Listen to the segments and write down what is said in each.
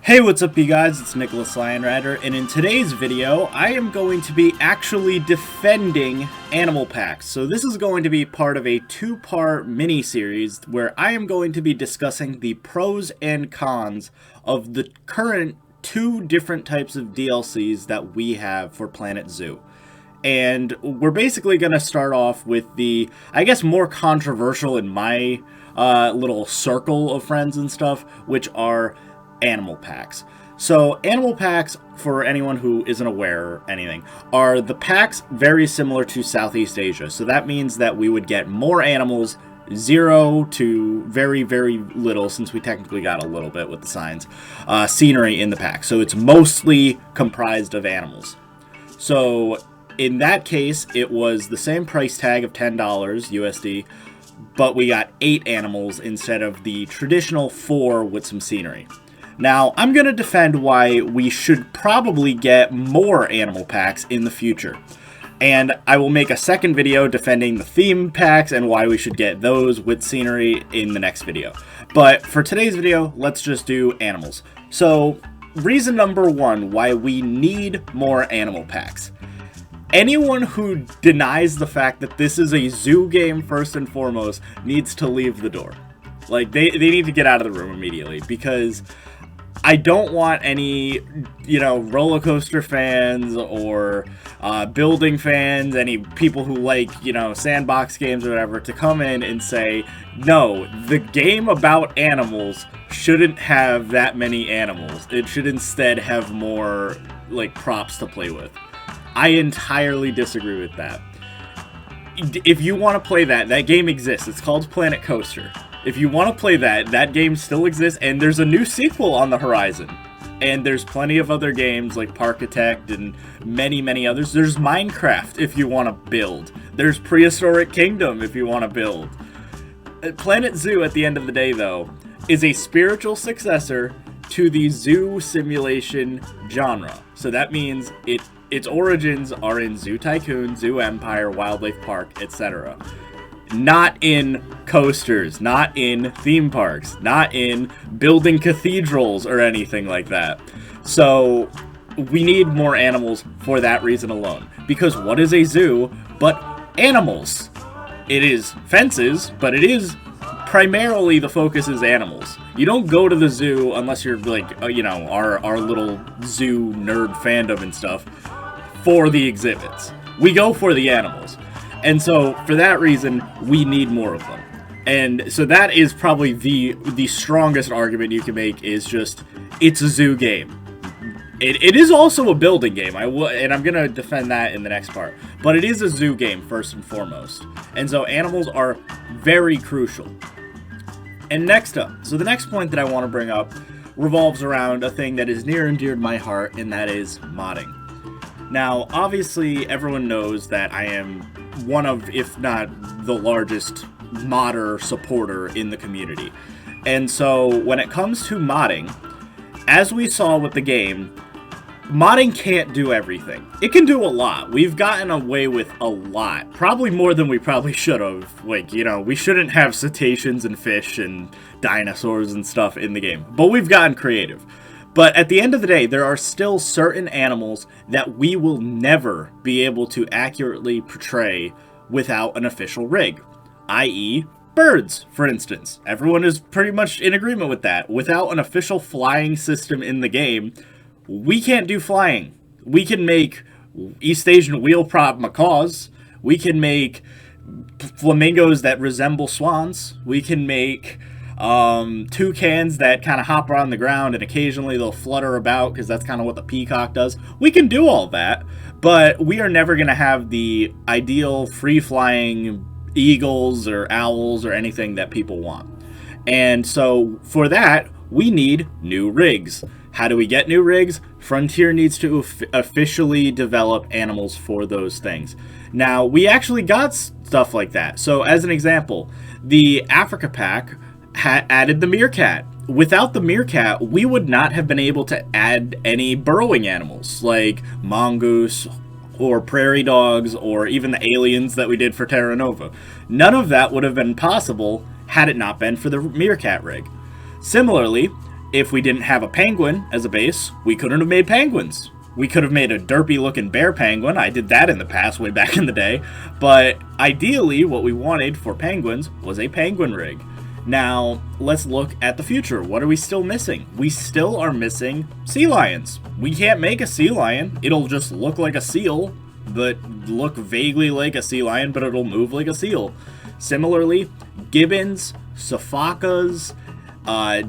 Hey, what's up you guys, it's IAmTheLionRider, and in today's video, I am going to be actually defending animal packs. So this is going to be part of a two-part mini-series where I am going to be discussing the pros and cons of the current two different types of DLCs that we have for Planet Zoo. And we're basically going to start off with the, I guess, more controversial in my little circle of friends and stuff, which are animal packs. So animal packs, for anyone who isn't aware or anything, are the packs very similar to Southeast Asia. So that means that we would get more animals, 0 to very, very little, since we technically got a little bit with the signs, scenery in the pack. So it's mostly comprised of animals. So in that case, it was the same price tag of $10 USD, but we got 8 animals instead of the traditional 4 with some scenery. Now, I'm going to defend why we should probably get more animal packs in the future. And I will make a second video defending the theme packs and why we should get those with scenery in the next video. But for today's video, let's just do animals. So, reason number 1 why we need more animal packs. Anyone who denies the fact that this is a zoo game first and foremost needs to leave the door. Like, they need to get out of the room immediately, because I don't want any, roller coaster fans or building fans, any people who like, sandbox games or whatever, to come in and say, no, the game about animals shouldn't have that many animals. It should instead have more, props to play with. I entirely disagree with that. If you want to play that game exists. It's called Planet Coaster. If you want to play that game still exists, and there's a new sequel on the horizon. And there's plenty of other games like Parkitect and many, many others. There's Minecraft if you want to build. There's Prehistoric Kingdom if you want to build. Planet Zoo, at the end of the day, though, is a spiritual successor to the zoo simulation genre. So that means its origins are in Zoo Tycoon, Zoo Empire, Wildlife Park, etc. Not in coasters, not in theme parks, not in building cathedrals or anything like that. So we need more animals for that reason alone. Because what is a zoo but animals? It is fences, but it is primarily the focus is animals. You don't go to the zoo unless you're like, our little zoo nerd fandom and stuff for the exhibits. We go for the animals. And so, for that reason, we need more of them. And so that is probably the strongest argument you can make, is just, it's a zoo game. It is also a building game, and I'm going to defend that in the next part. But it is a zoo game, first and foremost. And so animals are very crucial. And next up, so the next point that I want to bring up revolves around a thing that is near and dear to my heart, and that is modding. Now, obviously, everyone knows that I am one of, if not the largest, modder supporter in the community. And so, when it comes to modding, as we saw with the game, modding can't do everything. It can do a lot. We've gotten away with a lot. Probably more than we probably should have. We shouldn't have cetaceans and fish and dinosaurs and stuff in the game. But we've gotten creative. But at the end of the day, there are still certain animals that we will never be able to accurately portray without an official rig. I.e., birds, for instance. Everyone is pretty much in agreement with that. Without an official flying system in the game, we can't do flying. We can make East Asian wheel prop macaws. We can make flamingos that resemble swans. We can make toucans that kind of hop around the ground, and occasionally they'll flutter about, because that's kind of what the peacock does. We can do all that, but we are never going to have the ideal free-flying eagles or owls or anything that people want. And so for that, we need new rigs. How do we get new rigs? Frontier needs to officially develop animals for those things. Now, we actually got stuff like that. So as an example, the Africa pack added the meerkat. Without the meerkat, we would not have been able to add any burrowing animals like mongoose or prairie dogs or even the aliens that we did for Terra Nova. None of that would have been possible had it not been for the meerkat rig. Similarly, if we didn't have a penguin as a base, we couldn't have made penguins. We could have made a derpy-looking bear penguin. I did that in the past, way back in the day. But ideally, what we wanted for penguins was a penguin rig. Now, let's look at the future. What are we still missing? We still are missing sea lions. We can't make a sea lion. It'll just look like a seal, but look vaguely like a sea lion, but it'll move like a seal. Similarly, gibbons, sophakas,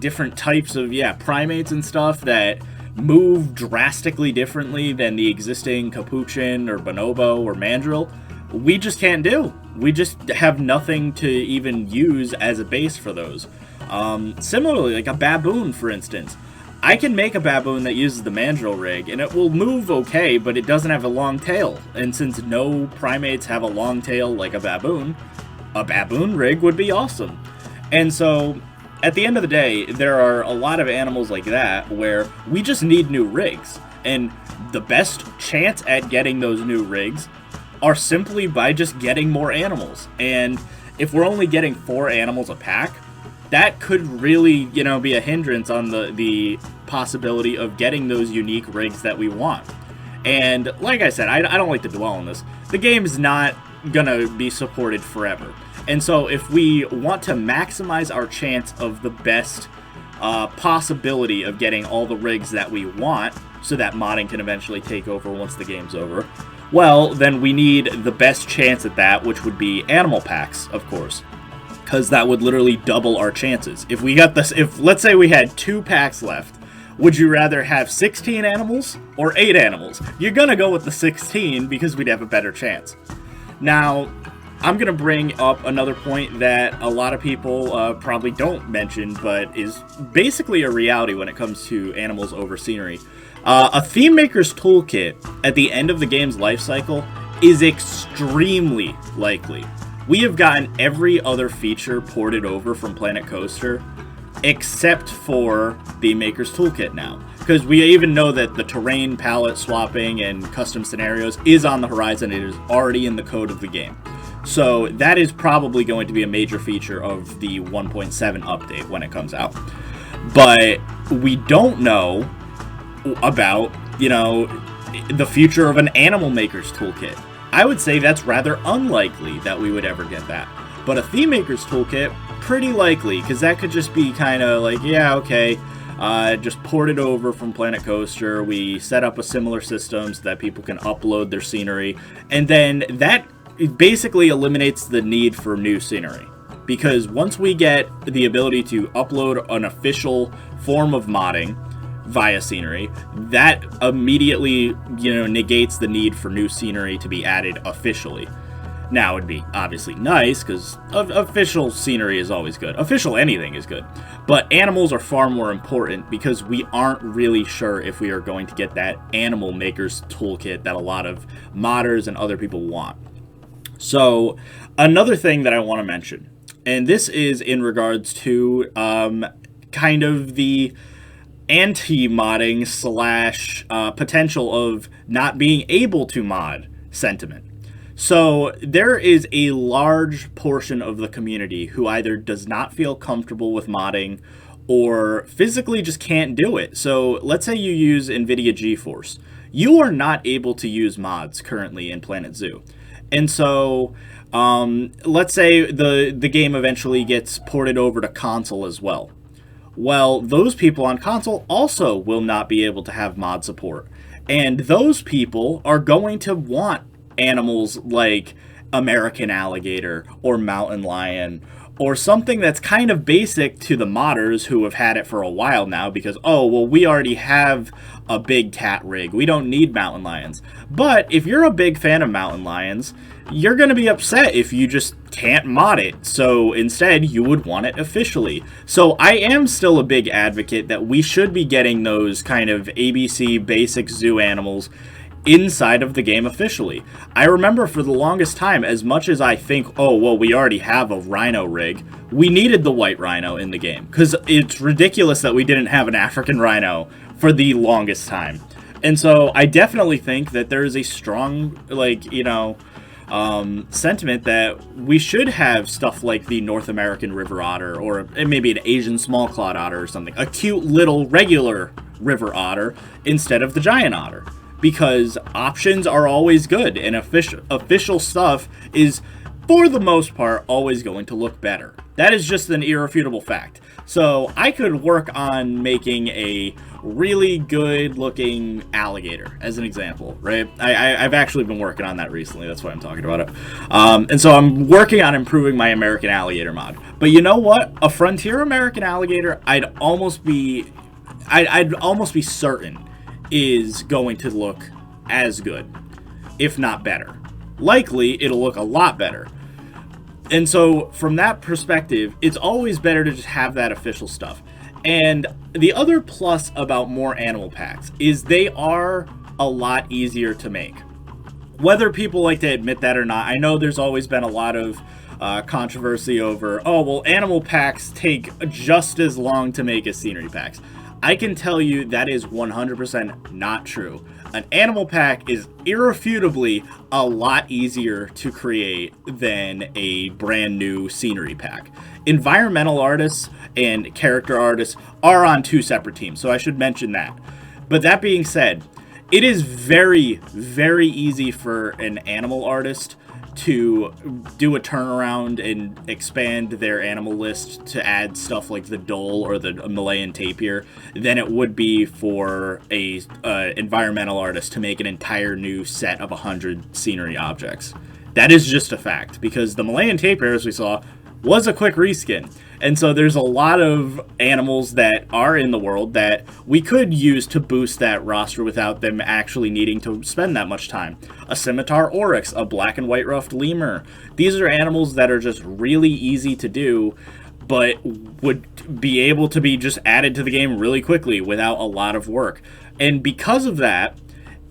different types of, primates and stuff that move drastically differently than the existing capuchin or bonobo or mandrill, we just can't do. We just have nothing to even use as a base for those. Similarly, like a baboon, for instance. I can make a baboon that uses the mandrill rig, and it will move okay, but it doesn't have a long tail. And since no primates have a long tail like a baboon rig would be awesome. And so, at the end of the day, there are a lot of animals like that where we just need new rigs. And the best chance at getting those new rigs are simply by just getting more animals. And if we're only getting 4 animals a pack, that could really, be a hindrance on the possibility of getting those unique rigs that we want. And like I said, I don't like to dwell on this. The game is not gonna be supported forever. And so if we want to maximize our chance of the best possibility of getting all the rigs that we want, so that modding can eventually take over once the game's over, well, then we need the best chance at that, which would be animal packs, of course. Because that would literally double our chances. If we got this, let's say we had 2 packs left, would you rather have 16 animals or 8 animals? You're gonna go with the 16 because we'd have a better chance. Now, I'm going to bring up another point that a lot of people probably don't mention, but is basically a reality when it comes to animals over scenery. A theme maker's toolkit at the end of the game's life cycle is extremely likely. We have gotten every other feature ported over from Planet Coaster except for the maker's toolkit now. Because we even know that the terrain palette swapping and custom scenarios is on the horizon. It is already in the code of the game. So that is probably going to be a major feature of the 1.7 update when it comes out. But we don't know about, the future of an animal maker's toolkit. I would say that's rather unlikely that we would ever get that. But a theme maker's toolkit, pretty likely, because that could just be kind of like, just port it over from Planet Coaster. We set up a similar system so that people can upload their scenery. And then that basically eliminates the need for new scenery. Because once we get the ability to upload an official form of modding via scenery, that immediately, negates the need for new scenery to be added officially. Now, it'd be obviously nice, because official scenery is always good. Official anything is good. But animals are far more important, because we aren't really sure if we are going to get that animal maker's toolkit that a lot of modders and other people want. So, another thing that I want to mention, and this is in regards to kind of the anti-modding slash potential of not being able to mod sentiment. So there is a large portion of the community who either does not feel comfortable with modding or physically just can't do it. So let's say you use NVIDIA GeForce. You are not able to use mods currently in Planet Zoo. And so let's say the game eventually gets ported over to console as well. Well, those people on console also will not be able to have mod support. And those people are going to want animals like American alligator or mountain lion or something that's kind of basic to the modders who have had it for a while now because, we already have a big cat rig. We don't need mountain lions. But if you're a big fan of mountain lions, you're going to be upset if you just can't mod it. So instead, you would want it officially. So I am still a big advocate that we should be getting those kind of ABC basic zoo animals inside of the game officially. I remember for the longest time, as much as I think, we already have a rhino rig, we needed the white rhino in the game. Because it's ridiculous that we didn't have an African rhino for the longest time. And so I definitely think that there is a strong, sentiment that we should have stuff like the North American river otter, or maybe an Asian small clawed otter or something, a cute little regular river otter instead of the giant otter, because options are always good, and official stuff is, for the most part, always going to look better. That is just an irrefutable fact. So I could work on making a really good looking alligator as an example, right? I've actually been working on that recently. That's why I'm talking about it. And so I'm working on improving my American alligator mod. But you know what? A Frontier American alligator, I'd almost be certain is going to look as good, if not better. Likely, it'll look a lot better. And so, from that perspective, it's always better to just have that official stuff. And the other plus about more animal packs is they are a lot easier to make. Whether people like to admit that or not, I know there's always been a lot of controversy over, oh, well, animal packs take just as long to make as scenery packs. I can tell you that is 100% not true. An animal pack is irrefutably a lot easier to create than a brand new scenery pack. Environmental artists and character artists are on two separate teams, so I should mention that. But that being said, it is very, very easy for an animal artist to do a turnaround and expand their animal list to add stuff like the dhole or the Malayan tapir than it would be for a environmental artist to make an entire new set of 100 scenery objects. That is just a fact, because the Malayan tapir, as we saw, was a quick reskin. And so there's a lot of animals that are in the world that we could use to boost that roster without them actually needing to spend that much time. A scimitar oryx, a black and white ruffed lemur. These are animals that are just really easy to do, but would be able to be just added to the game really quickly without a lot of work. And because of that,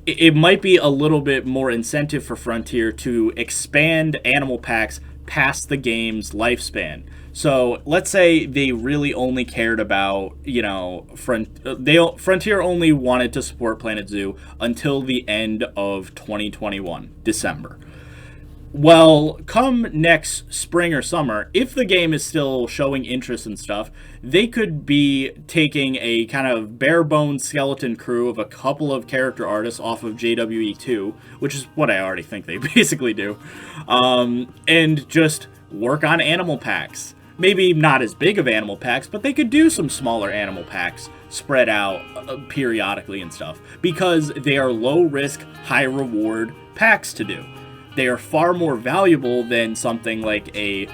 it might be a little bit more incentive for Frontier to expand animal packs past the game's lifespan. So let's say they really only cared about, Frontier only wanted to support Planet Zoo until the end of 2021, December. Well, come next spring or summer, if the game is still showing interest and stuff, they could be taking a kind of bare bones skeleton crew of a couple of character artists off of JWE2, which is what I already think they basically do, and just work on animal packs. Maybe not as big of animal packs, but they could do some smaller animal packs spread out periodically and stuff, because they are low risk, high reward packs to do. They are far more valuable than something like a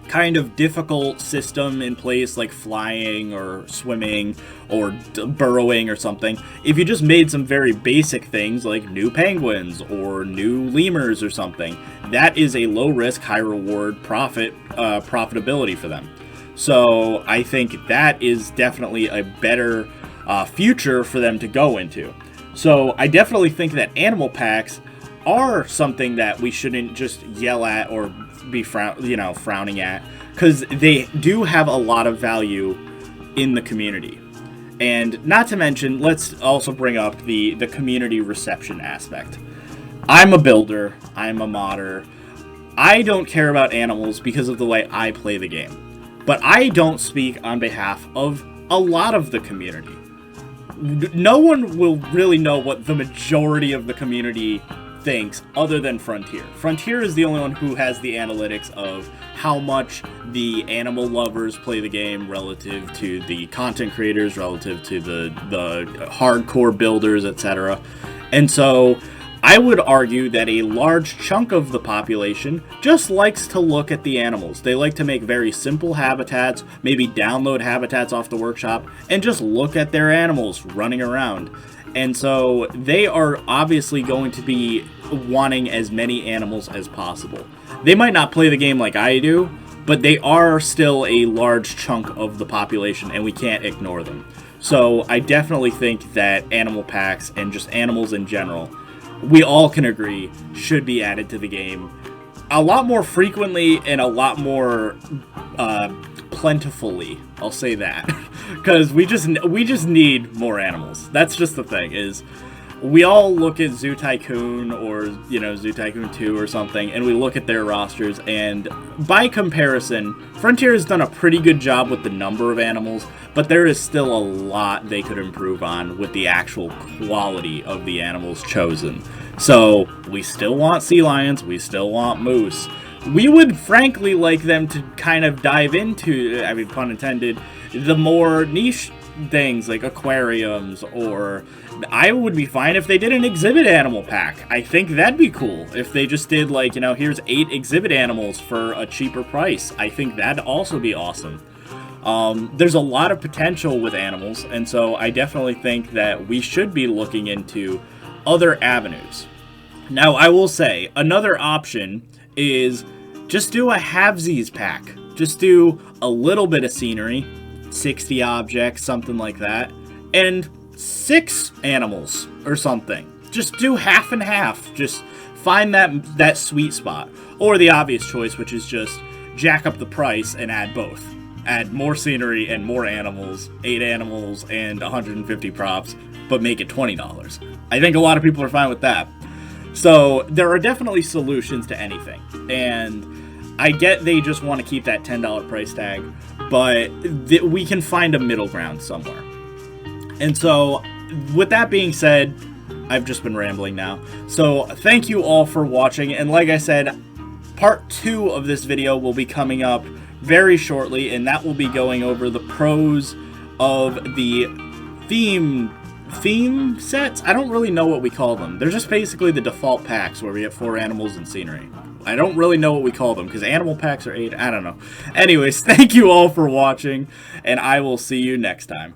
kind of difficult system in place like flying or swimming or burrowing or something. If you just made some very basic things like new penguins or new lemurs or something, that is a low risk, high reward profitability for them. So I think that is definitely a better future for them to go into. So I definitely think that animal packs are something that we shouldn't just yell at or be frowning at, because they do have a lot of value in the community. And not to mention, let's also bring up the community reception aspect. I'm a builder, I'm a modder. I don't care about animals because of the way I play the game. But I don't speak on behalf of a lot of the community. No one will really know what the majority of the community thinks other than Frontier. Frontier is the only one who has the analytics of how much the animal lovers play the game relative to the content creators, relative to the hardcore builders, etc. And so I would argue that a large chunk of the population just likes to look at the animals. They like to make very simple habitats, maybe download habitats off the workshop, and just look at their animals running around. And so they are obviously going to be wanting as many animals as possible. They might not play the game like I do, but they are still a large chunk of the population, and we can't ignore them. So I definitely think that animal packs and just animals in general, we all can agree, should be added to the game a lot more frequently and a lot more plentifully. I'll say that, because we just need more animals. That's just the thing. Is we all look at Zoo Tycoon or, you know, Zoo Tycoon 2 or something, and we look at their rosters, and by comparison, Frontier has done a pretty good job with the number of animals, but there is still a lot they could improve on with the actual quality of the animals chosen. So, we still want sea lions, we still want moose. We would frankly like them to kind of dive into, I mean, pun intended, the more niche things like aquariums, or I would be fine if they did an exhibit animal pack. I think that'd be cool if they just did, like, you know, here's 8 exhibit animals for a cheaper price. I think that'd also be awesome. There's a lot of potential with animals, and so I definitely think that we should be looking into other avenues. Now, I will say, another option is just do a halvesies pack. Just do a little bit of scenery, 60 objects, something like that, and 6 animals or something. Just do half and half. Just find that sweet spot. Or the obvious choice, which is just jack up the price and add both. Add more scenery and more animals, 8 animals and 150 props, but make it $20. I think a lot of people are fine with that. So there are definitely solutions to anything, and I get they just want to keep that $10 price tag, but we can find a middle ground somewhere. And so, with that being said, I've just been rambling now. So thank you all for watching, and like I said, part 2 of this video will be coming up very shortly, and that will be going over the pros of the theme sets. I don't really know what we call them. They're just basically the default packs where we have 4 animals and scenery. I don't really know what we call them because animal packs are 8. I don't know. Anyways, thank you all for watching, and I will see you next time.